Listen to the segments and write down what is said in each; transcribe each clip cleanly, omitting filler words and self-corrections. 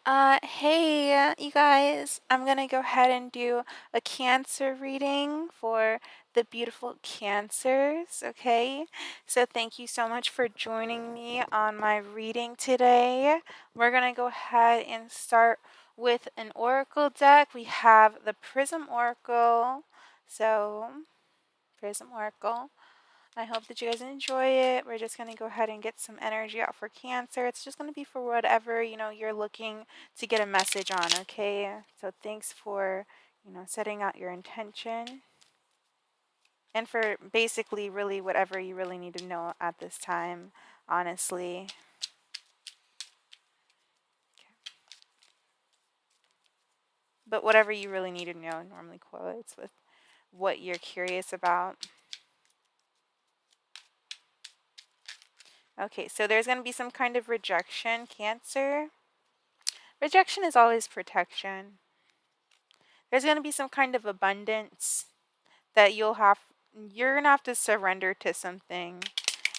Hey, you guys, I'm gonna go ahead and do a Cancer reading for the beautiful Cancers, okay? So, thank you so much for joining me on my reading today. We're gonna go ahead and start with an Oracle deck. We have the Prism Oracle. So, Prism Oracle. I hope that you guys enjoy it. We're just going to go ahead and get some energy out for Cancer. It's just going to be for whatever, you're looking to get a message on, okay? So thanks for, setting out your intention and for basically really whatever you really need to know at this time, honestly. But whatever you really need to know normally correlates with what you're curious about. Okay, so there's going to be some kind of rejection, Cancer. Rejection is always protection. There's going to be some kind of abundance that you're going to have to surrender to something.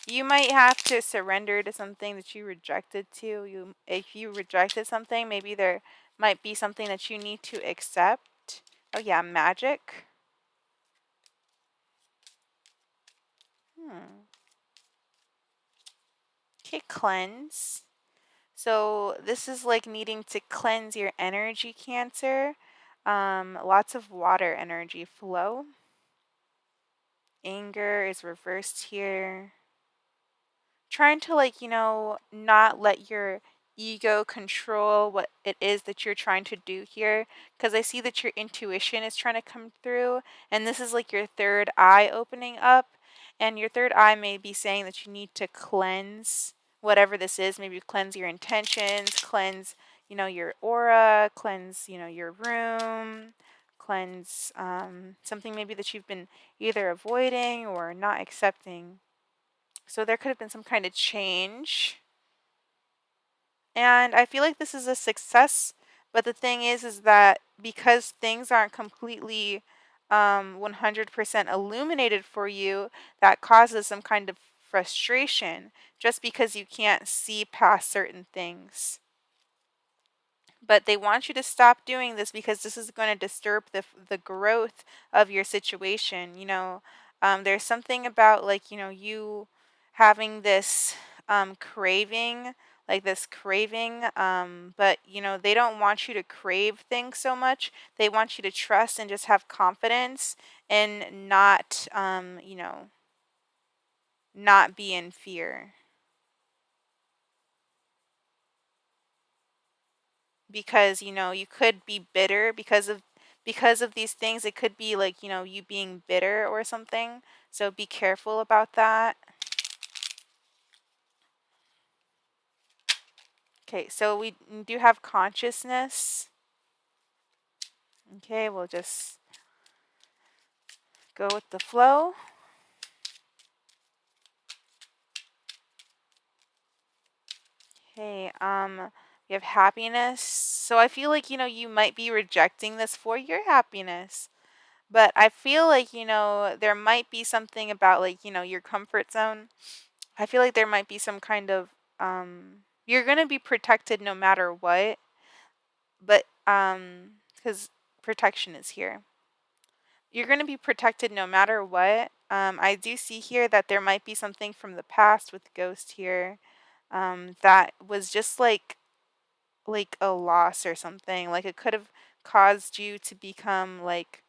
You might have to surrender to something that you rejected if you rejected something, maybe there might be something that you need to accept. Oh yeah, magic. Okay, cleanse. So this is like needing to cleanse your energy, Cancer. Lots of water energy flow. Anger is reversed here. Trying to not let your ego control what it is that you're trying to do here, because I see that your intuition is trying to come through, and this is like your third eye opening up, and your third eye may be saying that you need to cleanse whatever this is. Maybe cleanse your intentions, cleanse your aura, cleanse your room, cleanse something maybe that you've been either avoiding or not accepting. So there could have been some kind of change. And I feel like this is a success. But the thing is that because things aren't completely 100% illuminated for you, that causes some kind of frustration just because you can't see past certain things. But they want you to stop doing this because this is going to disturb the growth of your situation. There's something about you having this craving, but they don't want you to crave things so much. They want you to trust and just have confidence and not be in fear. Because you could be bitter because of these things. It could be like you being bitter or something, so be careful about that. Okay, so we do have consciousness. Okay, we'll just go with the flow. Okay, we have happiness. So I feel like you might be rejecting this for your happiness. But I feel like there might be something about your comfort zone. I feel like there might be some kind of you're going to be protected no matter what, but cuz protection is here. You're going to be protected no matter what. I do see here that there might be something from the past with Ghost here that was just like a loss or something. Like it could have caused you to become like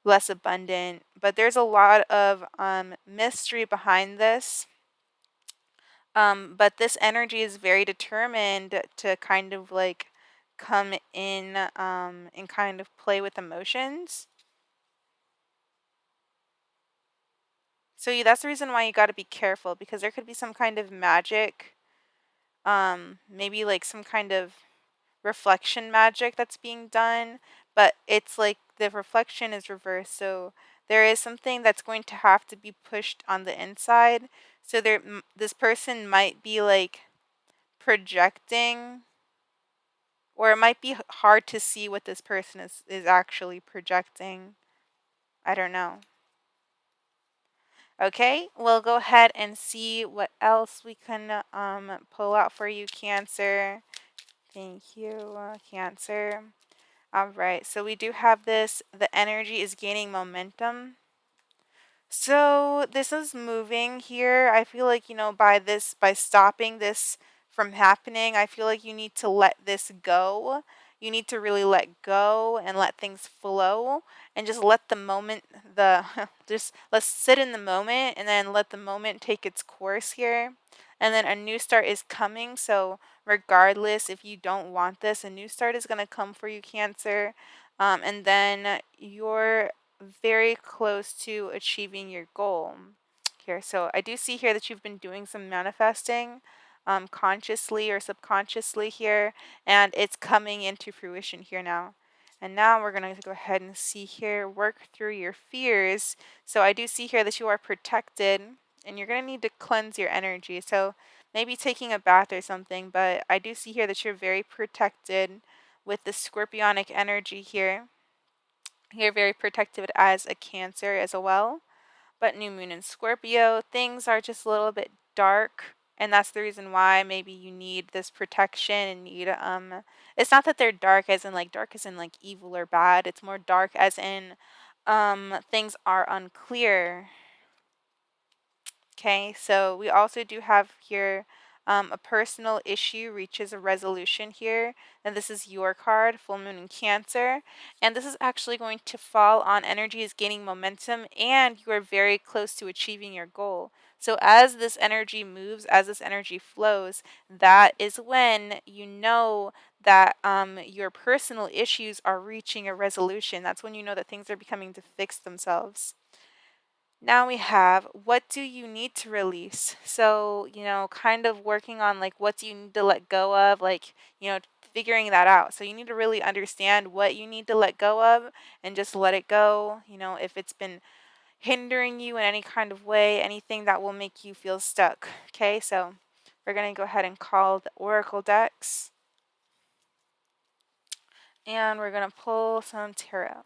less abundant, but there's a lot of mystery behind this. But this energy is very determined to kind of like come in and kind of play with emotions. So that's the reason why you got to be careful, because there could be some kind of magic, maybe like some kind of reflection magic that's being done, but it's like the reflection is reversed. So there is something that's going to have to be pushed on the inside. So this person might be like projecting, or it might be hard to see what this person is actually projecting. I don't know. Okay, we'll go ahead and see what else we can pull out for you, Cancer. Thank you, Cancer. All right, so we do have this. The energy is gaining momentum. So this is moving here. I feel like, by stopping this from happening, I feel like you need to let this go. You need to really let go and let things flow and just let the moment, just let's sit in the moment and then let the moment take its course here. And then a new start is coming. So, regardless if you don't want this, a new start is going to come for you, Cancer. And then you're very close to achieving your goal here. So I do see here that you've been doing some manifesting consciously or subconsciously here, and it's coming into fruition here now. And now we're going to go ahead and see here, work through your fears. So I do see here that you are protected, and you're going to need to cleanse your energy. So maybe taking a bath or something, but I do see here that you're very protected with the scorpionic energy here. You're very protected as a Cancer as well. But new moon in Scorpio, things are just a little bit dark. And that's the reason why maybe you need this protection and need it's not that they're dark as in like evil or bad. It's more dark as in things are unclear. Okay, so we also do have here a personal issue reaches a resolution here. And this is your card, full moon in Cancer. And this is actually going to fall on energy is gaining momentum and you are very close to achieving your goal. So as this energy moves, as this energy flows, that is when you know that your personal issues are reaching a resolution. That's when you know that things are becoming to fix themselves. Now we have what do you need to release? So, kind of working on like what do you need to let go of, like, figuring that out. So you need to really understand what you need to let go of and just let it go. If it's been hindering you in any kind of way, anything that will make you feel stuck. Okay, so we're going to go ahead and call the Oracle decks and we're going to pull some tarot.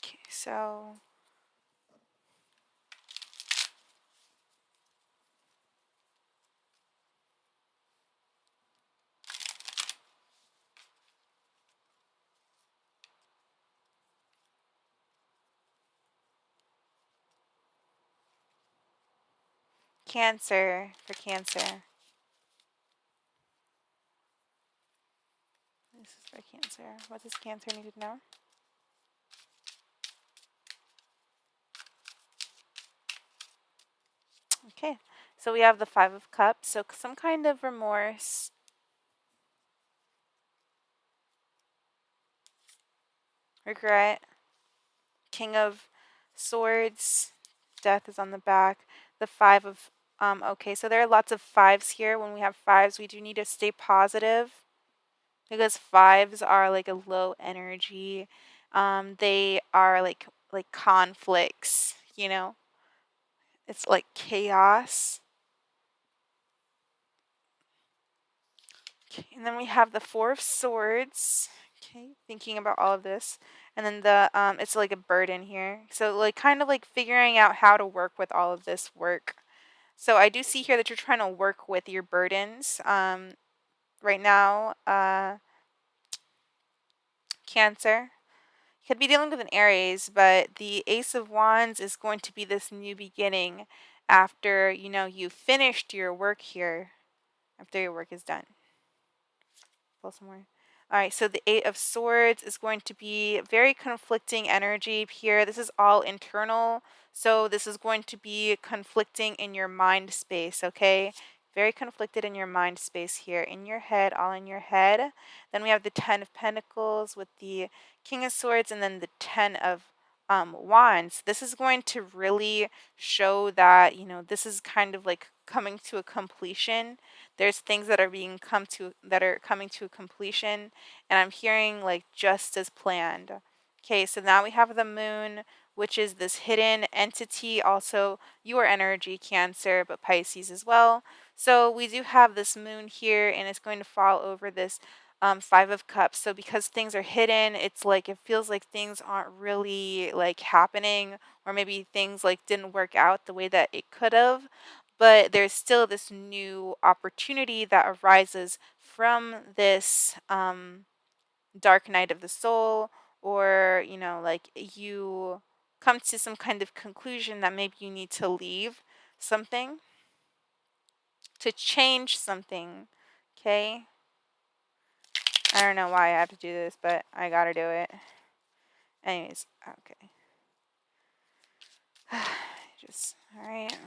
Okay, so Cancer for Cancer. This is for Cancer. What does Cancer need to know? Okay, so we have the Five of Cups, so some kind of remorse, regret. King of Swords, Death is on the back. The Five of, okay, so there are lots of fives here. When we have fives, we do need to stay positive because fives are like a low energy. They are like conflicts, It's like chaos. Okay, and then we have the Four of Swords. Okay, thinking about all of this. And then it's like a burden here. So like kind of like figuring out how to work with all of this work. So I do see here that you're trying to work with your burdens. Right now, Cancer. You could be dealing with an Aries, but the Ace of Wands is going to be this new beginning after, you finished your work here, after your work is done. Pull some more. All right, so the Eight of Swords is going to be very conflicting energy here. This is all internal, so this is going to be conflicting in your mind space, okay? Very conflicted in your mind space here, in your head, all in your head. Then we have the Ten of Pentacles with the King of Swords and then the Ten of Wands. This is going to really show that, this is kind of like coming to a completion. There's things that are coming to a completion, and I'm hearing like just as planned. Okay, so now we have the moon, which is this hidden entity, also your energy, Cancer, but Pisces as well. So we do have this moon here, and it's going to fall over this Five of Cups. So because things are hidden, it's like it feels like things aren't really like happening, or maybe things like didn't work out the way that it could have. But there's still this new opportunity that arises from this dark night of the soul, or like you come to some kind of conclusion that maybe you need to leave something to change something. Okay. I don't know why I have to do this, but I gotta do it. Anyways, okay. Just, alright.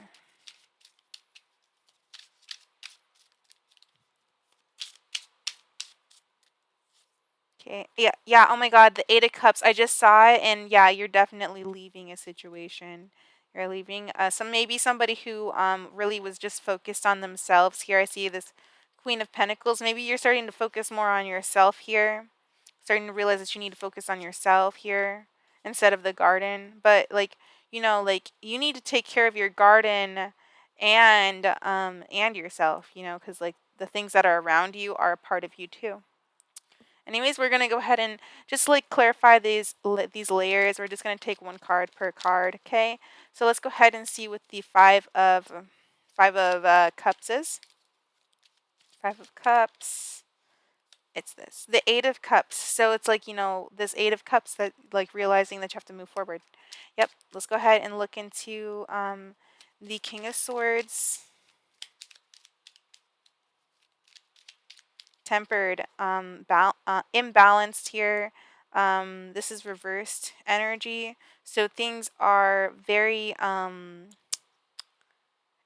Okay. Yeah, yeah. Oh my God, the Eight of Cups. I just saw it, and yeah, you're definitely leaving a situation. You're leaving maybe somebody who really was just focused on themselves. Here I see this Queen of Pentacles. Maybe you're starting to focus more on yourself here. Starting to realize that you need to focus on yourself here instead of the garden. But like, like you need to take care of your garden and yourself, because like the things that are around you are a part of you too. Anyways, we're gonna go ahead and just like clarify these layers. We're just gonna take one card per card, okay? So let's go ahead and see what the five of cups is. Five of Cups. It's this, the Eight of Cups. So it's like this Eight of Cups that like realizing that you have to move forward. Yep. Let's go ahead and look into the King of Swords. Tempered, imbalanced here. This is reversed energy. So things are very,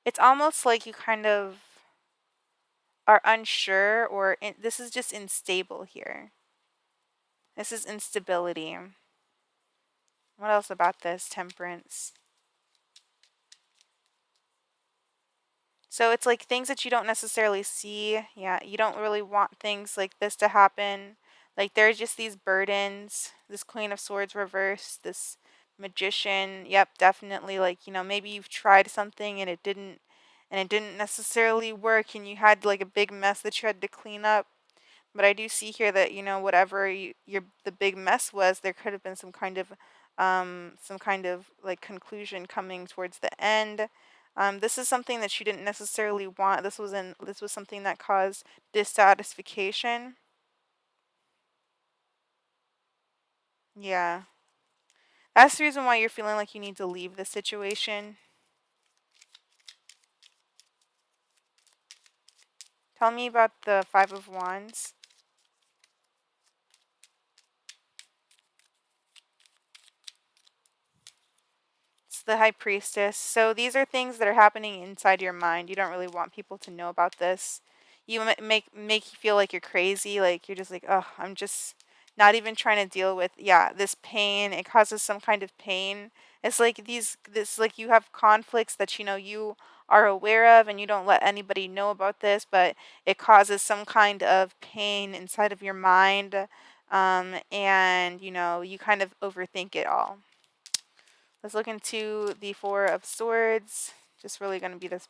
it's almost like you kind of are unsure, or this is just unstable here. This is instability. What else about this? Temperance. So it's like things that you don't necessarily see. Yeah, you don't really want things like this to happen. Like there's just these burdens. This Queen of Swords reversed, this Magician. Yep, definitely like, maybe you've tried something and it didn't necessarily work, and you had like a big mess that you had to clean up. But I do see here that, whatever the big mess was, there could have been some kind of like conclusion coming towards the end. This is something that you didn't necessarily want. This was something that caused dissatisfaction. Yeah. That's the reason why you're feeling like you need to leave the situation. Tell me about the Five of Wands. It's the High Priestess. So these are things that are happening inside your mind. You don't really want people to know about this. You make you feel like you're crazy. Like you're just like, oh, I'm just not even trying to deal with this pain. It causes some kind of pain. It's like this like you have conflicts that you are aware of, and you don't let anybody know about this, but it causes some kind of pain inside of your mind. And you kind of overthink it all. Let's look into the Four of Swords. Just really going to be this.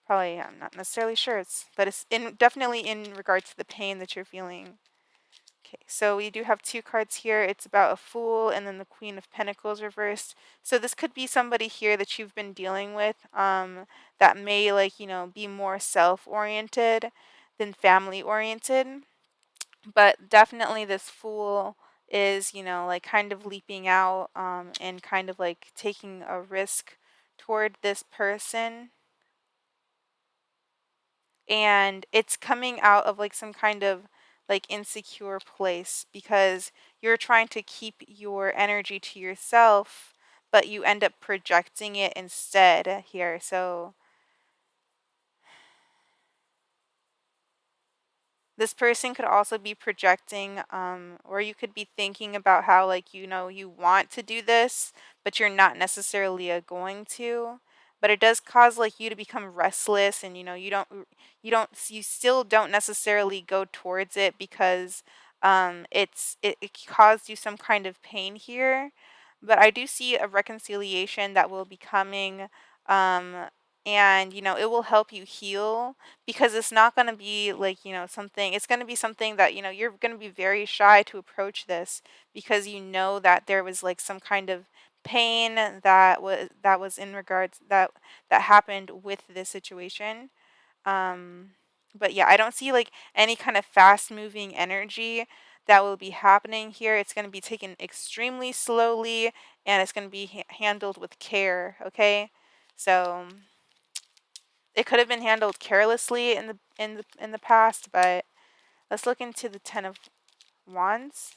Probably, I'm not necessarily sure. But it's definitely in regard to the pain that you're feeling. Okay, so we do have two cards here. It's about a Fool and then the Queen of Pentacles reversed. So this could be somebody here that you've been dealing with, that may be more self-oriented than family-oriented. But definitely this Fool is, like kind of leaping out, and kind of like taking a risk toward this person. And it's coming out of like some kind of like insecure place, because you're trying to keep your energy to yourself, but you end up projecting it instead here. So this person could also be projecting, or you could be thinking about how, like, you want to do this, but you're not necessarily going to. But it does cause like you to become restless, and you still don't necessarily go towards it, because it caused you some kind of pain here. But I do see a reconciliation that will be coming. Um, and it will help you heal, because it's not going to be like something, it's going to be something that you're going to be very shy to approach this, because that there was like some kind of pain that was in regards that happened with this situation. um, but yeah, I don't see like any kind of fast moving energy that will be happening here. It's going to be taken extremely slowly, and it's going to be handled with care, okay? So it could have been handled carelessly in the past, but let's look into the 10 of Wands.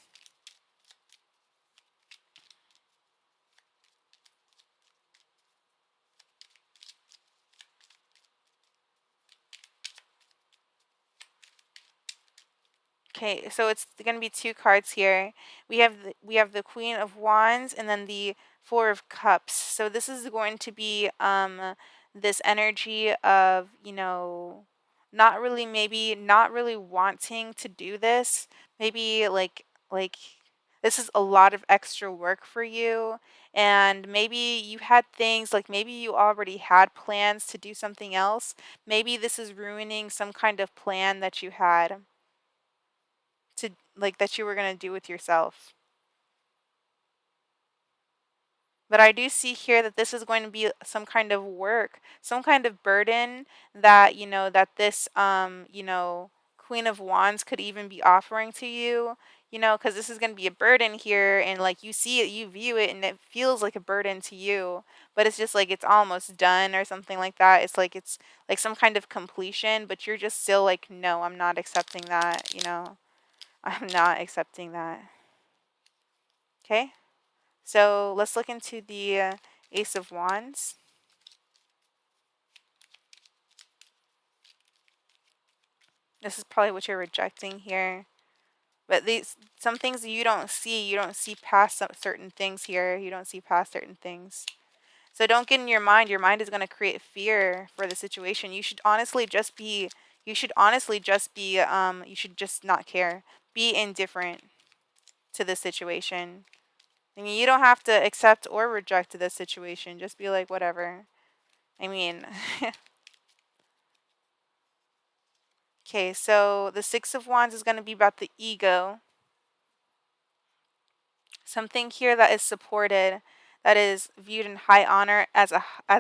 Okay, so it's going to be two cards here. We have the Queen of Wands and then the Four of Cups. So this is going to be this energy of, not really, maybe not really wanting to do this. Maybe like this is a lot of extra work for you, and maybe you had things like, maybe you already had plans to do something else. Maybe this is ruining some kind of plan that you had to, like, that you were going to do with yourself. But I do see here that this is going to be some kind of work, some kind of burden that, that this, Queen of Wands could even be offering to you, because this is going to be a burden here. And like, you see it, you view it, and it feels like a burden to you, but it's just like it's almost done or something like that. It's like some kind of completion, but you're just still like, no, I'm not accepting that, I'm not accepting that. Okay. So let's look into the Ace of Wands. This is probably what you're rejecting here. But these some things you don't see. You don't see past certain things here. You don't see past certain things. So don't get in your mind. Your mind is going to create fear for the situation. You should honestly just be. You should honestly just be. You should just not care. Be indifferent to the situation. I mean, you don't have to accept or reject this situation. Just be like, whatever. I mean, okay, so the Six of Wands is going to be about the ego. Something here that is supported, that is viewed in high honor as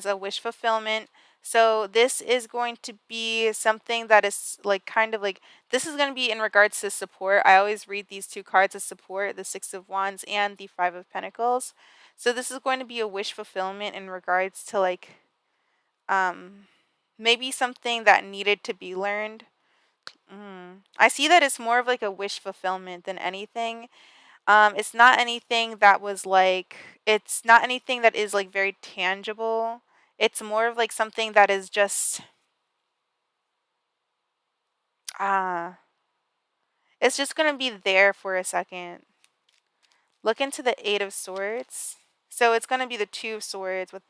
a wish fulfillment. So this is going to be something that is like kind of like, this is going to be in regards to support. I always read these two cards as support, the Six of Wands and the Five of Pentacles. So this is going to be a wish fulfillment in regards to like um maybe something that needed to be learned. I see that it's more of like a wish fulfillment than anything. It's not anything that was like, it's not anything that is like very tangible. It's more of like something that is just ah, it's just gonna be there for a second. Look into the Eight of Swords. So it's gonna be the Two of Swords with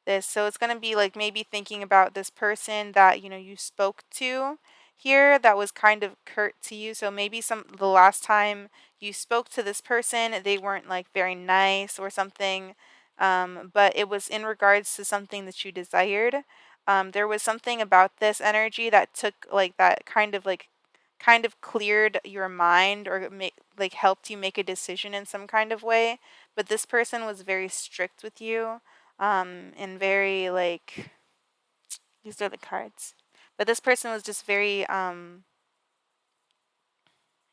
this. So it's going to be like maybe thinking about this person that, you spoke to here that was kind of curt to you. So maybe the last time you spoke to this person, they weren't like very nice or something. But it was in regards to something that you desired. There was something about this energy that took like that kind of cleared your mind, or like helped you make a decision in some kind of way. But this person was very strict with you, and very like, these are the cards. But this person was just very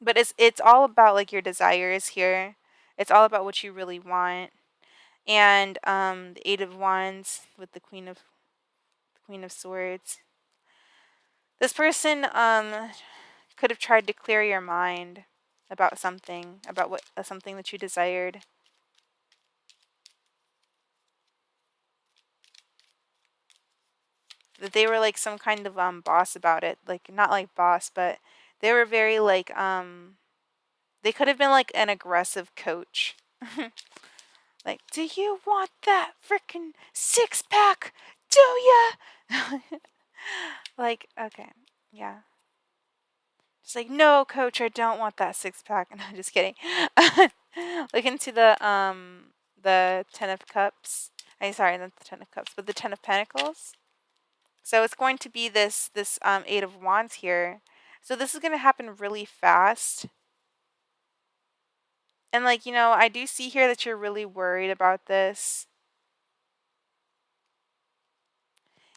but it's all about like your desires here. It's all about what you really want. And the Eight of Wands with the Queen of Swords. This person could have tried to clear your mind about something, about what something that you desired. That they were like some kind of boss about it, like not like boss, but they were very like they could have been like an aggressive coach. Like, do you want that freaking six pack? Do ya? Like, okay, yeah. It's like, no, coach, I don't want that six pack. No, just kidding. Look into the Ten of Cups. I'm sorry, not the Ten of Cups, but the Ten of Pentacles. So it's going to be this Eight of Wands here. So this is going to happen really fast. And like, I do see here that you're really worried about this.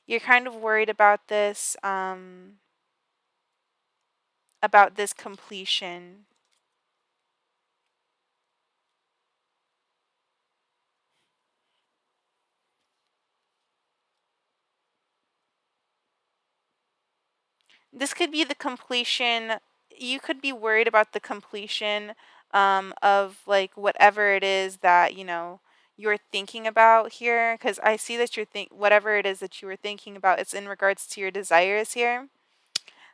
You're kind of worried about this completion. This could be the completion. You could be worried about the completion of like whatever it is that, you're thinking about here. Because I see that whatever it is that you were thinking about, it's in regards to your desires here.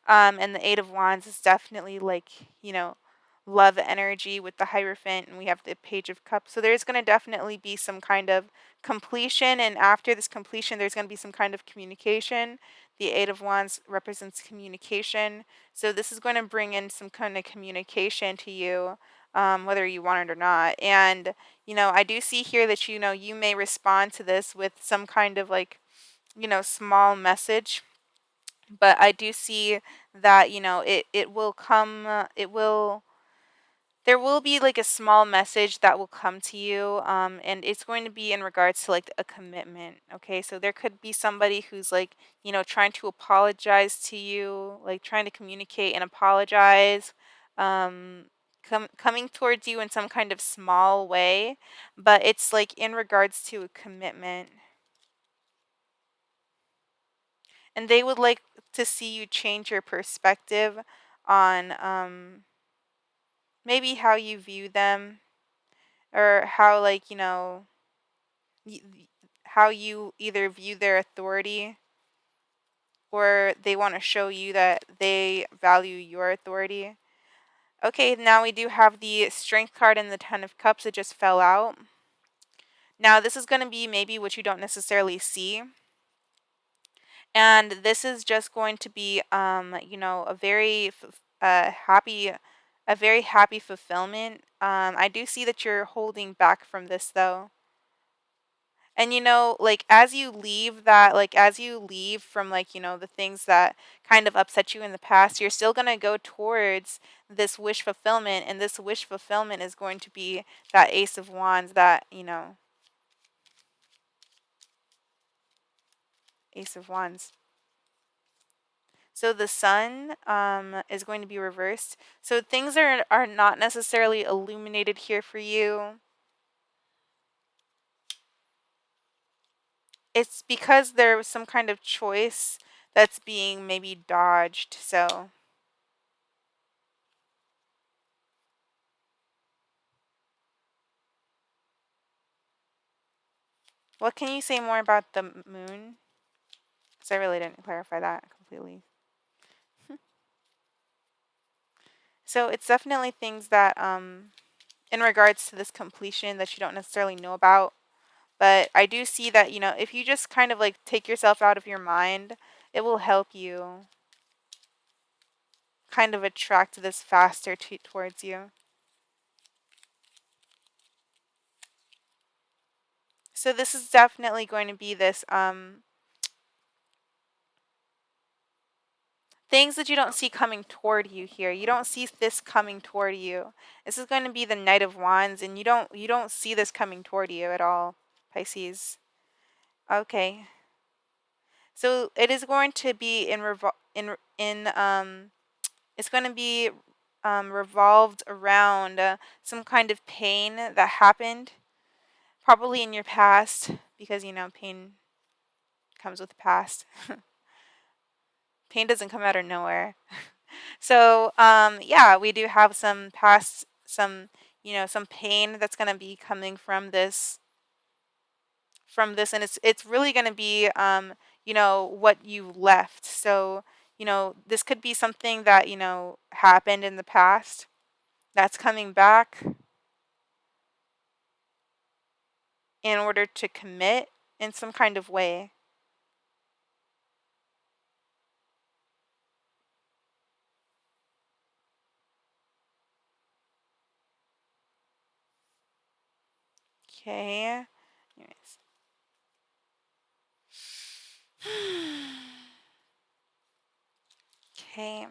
And the Eight of Wands is definitely like, you know, love energy with the Hierophant, and we have the Page of Cups. So there's going to definitely be some kind of completion, and after this completion, there's going to be some kind of communication. The Eight of Wands represents communication. So this is going to bring in some kind of communication to you, whether you want it or not. And, I do see here that, you may respond to this with some kind of like, small message, but I do see that, it will come, there will be like a small message that will come to you, and it's going to be in regards to like a commitment. Okay, so there could be somebody who's like, trying to apologize to you, like trying to communicate and apologize, um, coming towards you in some kind of small way, but it's like in regards to a commitment. And they would like to see you change your perspective on maybe how you view them, or how like, y- how you either view their authority, or they want to show you that they value your authority. Okay, now we do have the Strength card and the Ten of Cups. It just fell out. Now this is going to be maybe what you don't necessarily see, and this is just going to be happy, a very happy fulfillment. I do see that you're holding back from this though. And like as you leave from like, the things that kind of upset you in the past, you're still going to go towards this wish fulfillment, and this wish fulfillment is going to be that Ace of Wands, that, Ace of Wands. So the sun is going to be reversed. So things are not necessarily illuminated here for you. It's because there was some kind of choice that's being maybe dodged. So what can you say more about the moon? Because I really didn't clarify that completely. So it's definitely things that in regards to this completion that you don't necessarily know about. But I do see that, if you just kind of like take yourself out of your mind, it will help you kind of attract this faster towards you. So this is definitely going to be this things that you don't see coming toward you here. You don't see this coming toward you. This is going to be the Knight of Wands, and you don't see this coming toward you at all, Pisces. Okay. So it is going to be it's going to be revolved around some kind of pain that happened probably in your past, because pain comes with the past. Pain doesn't come out of nowhere. So yeah, we do have some past, some pain that's going to be coming from this, and it's really going to be what you left. So this could be something that happened in the past that's coming back in order to commit in some kind of way. Okay. Anyways. Okay.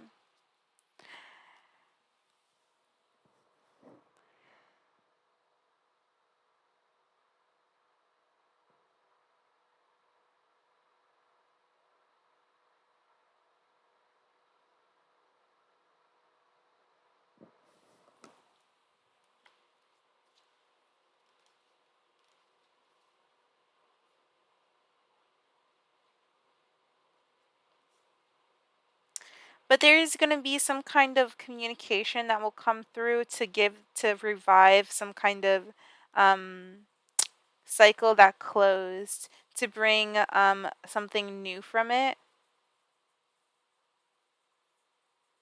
But there's going to be some kind of communication that will come through to revive some kind of um, cycle that closed, to bring something new from it.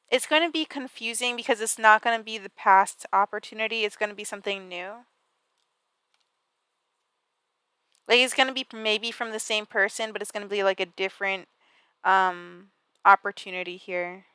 It's going to be confusing because it's not going to be the past opportunity, it's going to be something new. Like it's going to be maybe from the same person, but it's going to be like a different um opportunity here.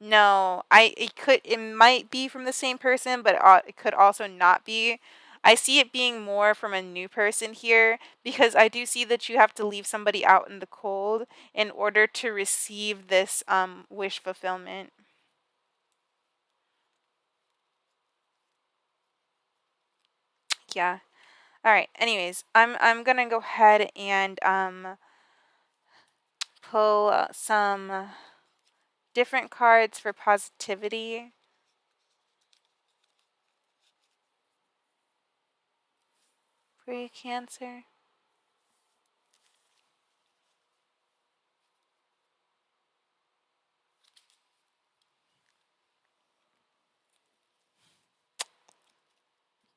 No, it might be from the same person, but it could also not be. I see it being more from a new person here because I do see that you have to leave somebody out in the cold in order to receive this wish fulfillment. Yeah. All right. Anyways, I'm going to go ahead and pull some different cards for positivity for you, Cancer.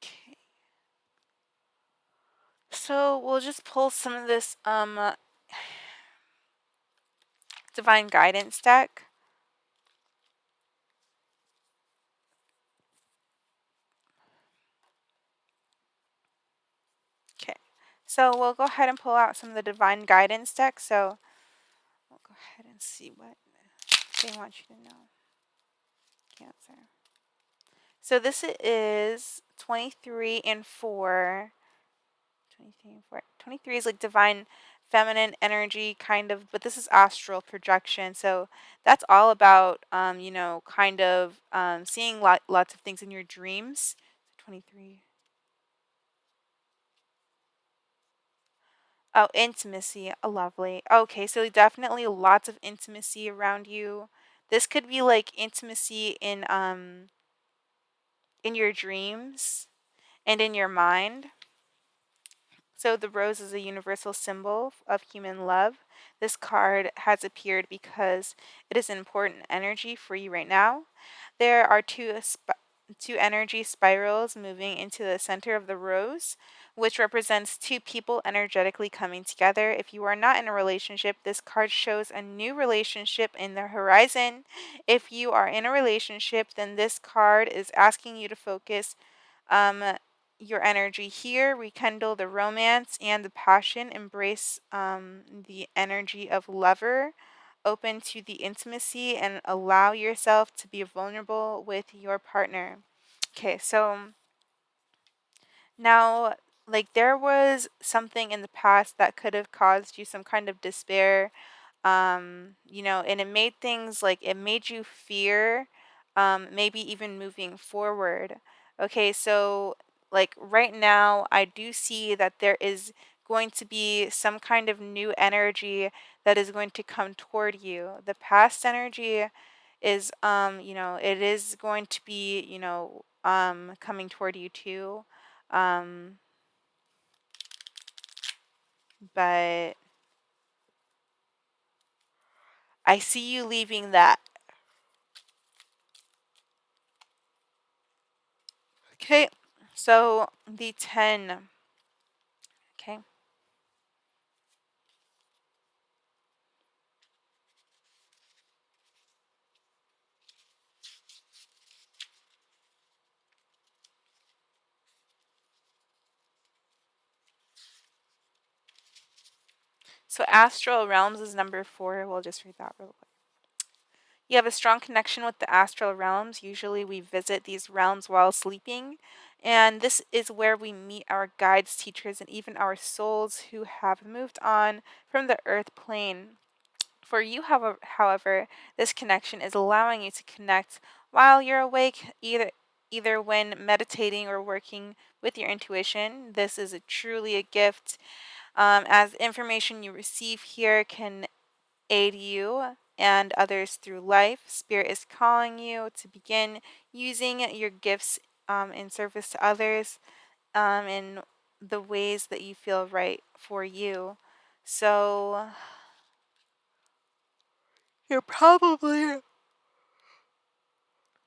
Okay. So we'll just pull some of this divine guidance deck. Okay. So we'll go ahead and pull out some of the divine guidance deck. So we'll go ahead and see what they want you to know. Cancer. So this is 23 and 4. 23 and 4. 23 is like divine feminine energy kind of, but this is astral projection. So that's all about kind of seeing lots of things in your dreams. 23. Oh, intimacy. Lovely. Okay, so definitely lots of intimacy around you. This could be like intimacy in your dreams and in your mind. So the rose is a universal symbol of human love. This card has appeared because it is an important energy for you right now. There are two energy spirals moving into the center of the rose, which represents two people energetically coming together. If you are not in a relationship, this card shows a new relationship in the horizon. If you are in a relationship, then this card is asking you to focus um, your energy here, rekindle the romance and the passion, embrace the energy of lover, open to the intimacy, and allow yourself to be vulnerable with your partner. Okay, so now, like, there was something in the past that could have caused you some kind of despair, and it made things like it made you fear, maybe even moving forward. Okay, so like right now, I do see that there is going to be some kind of new energy that is going to come toward you. The past energy is, it is going to be, coming toward you too. Um, but I see you leaving that. Okay, so the 10. Okay. So astral realms is number 4. We'll just read that real quick. You have a strong connection with the astral realms. Usually we visit these realms while sleeping. And this is where we meet our guides, teachers, and even our souls who have moved on from the earth plane. For you, however, this connection is allowing you to connect while you're awake, either when meditating or working with your intuition. This is truly a gift, as information you receive here can aid you and others through life. Spirit is calling you to begin using your gifts in service to others, in the ways that you feel right for you. So you're probably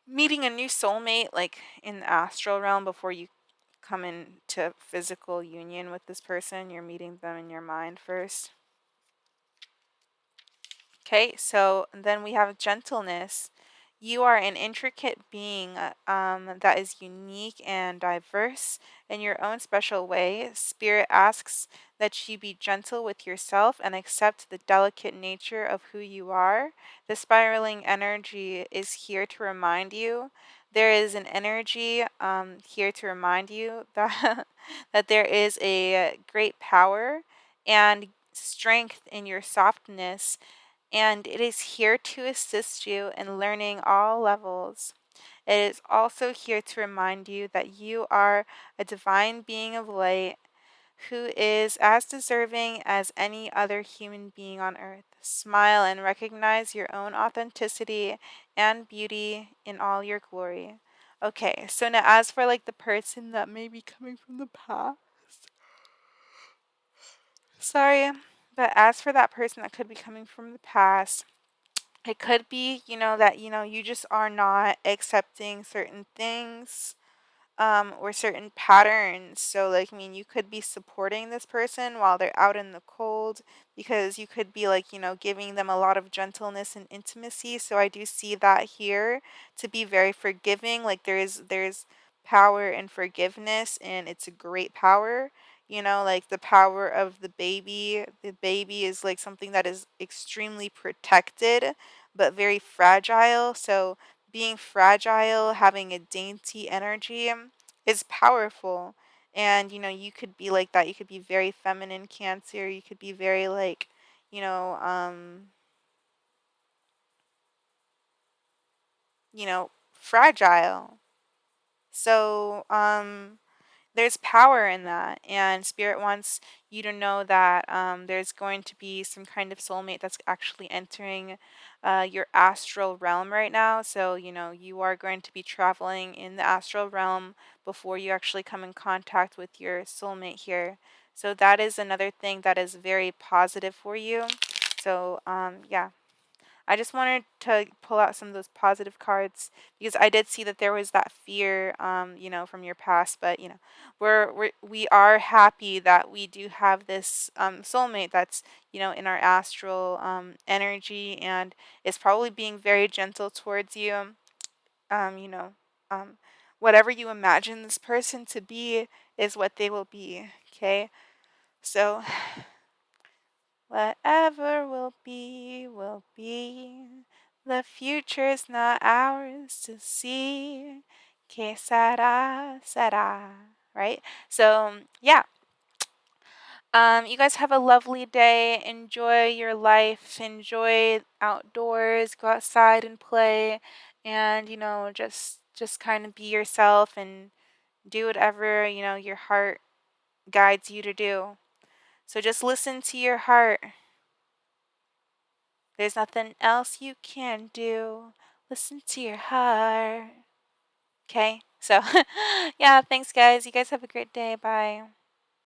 meeting a new soulmate, like in the astral realm, before you come into physical union with this person. You're meeting them in your mind first. Okay, so then we have gentleness. You are an intricate being, that is unique and diverse in your own special way. Spirit asks that you be gentle with yourself and accept the delicate nature of who you are. The spiraling energy is here to remind you. There is an energy, here to remind you that that there is a great power and strength in your softness, and it is here to assist you in learning all levels. It is also here to remind you that you are a divine being of light who is as deserving as any other human being on earth. Smile and recognize your own authenticity and beauty in all your glory. Okay, so now as for like the person that may be coming from the past, sorry, but as for that person that could be coming from the past, it could be, that, you just are not accepting certain things, or certain patterns. So, like, I mean, you could be supporting this person while they're out in the cold, because you could be, like, giving them a lot of gentleness and intimacy. So I do see that here, to be very forgiving. Like, there's power in forgiveness, and it's a great power. Like the power of the baby. The baby is like something that is extremely protected, but very fragile. So being fragile, having a dainty energy, is powerful. And you could be like that. You could be very feminine Cancer. You could be very like, you know, um, fragile. So, there's power in that, and Spirit wants you to know that, there's going to be some kind of soulmate that's actually entering, your astral realm right now. So you are going to be traveling in the astral realm before you actually come in contact with your soulmate here. So that is another thing that is very positive for you. So yeah, I just wanted to pull out some of those positive cards, because I did see that there was that fear, from your past. But we are happy that we do have this, soulmate that's, in our astral, energy, and is probably being very gentle towards you. Um, you know, um, Whatever you imagine this person to be is what they will be. Okay, so whatever will be, will be. The future's not ours to see. Que será, será. Right? So, yeah. You guys have a lovely day. Enjoy your life. Enjoy outdoors. Go outside and play. And, just kind of be yourself and do whatever, your heart guides you to do. So just listen to your heart. There's nothing else you can do. Listen to your heart. Okay? So, yeah, thanks, guys. You guys have a great day. Bye.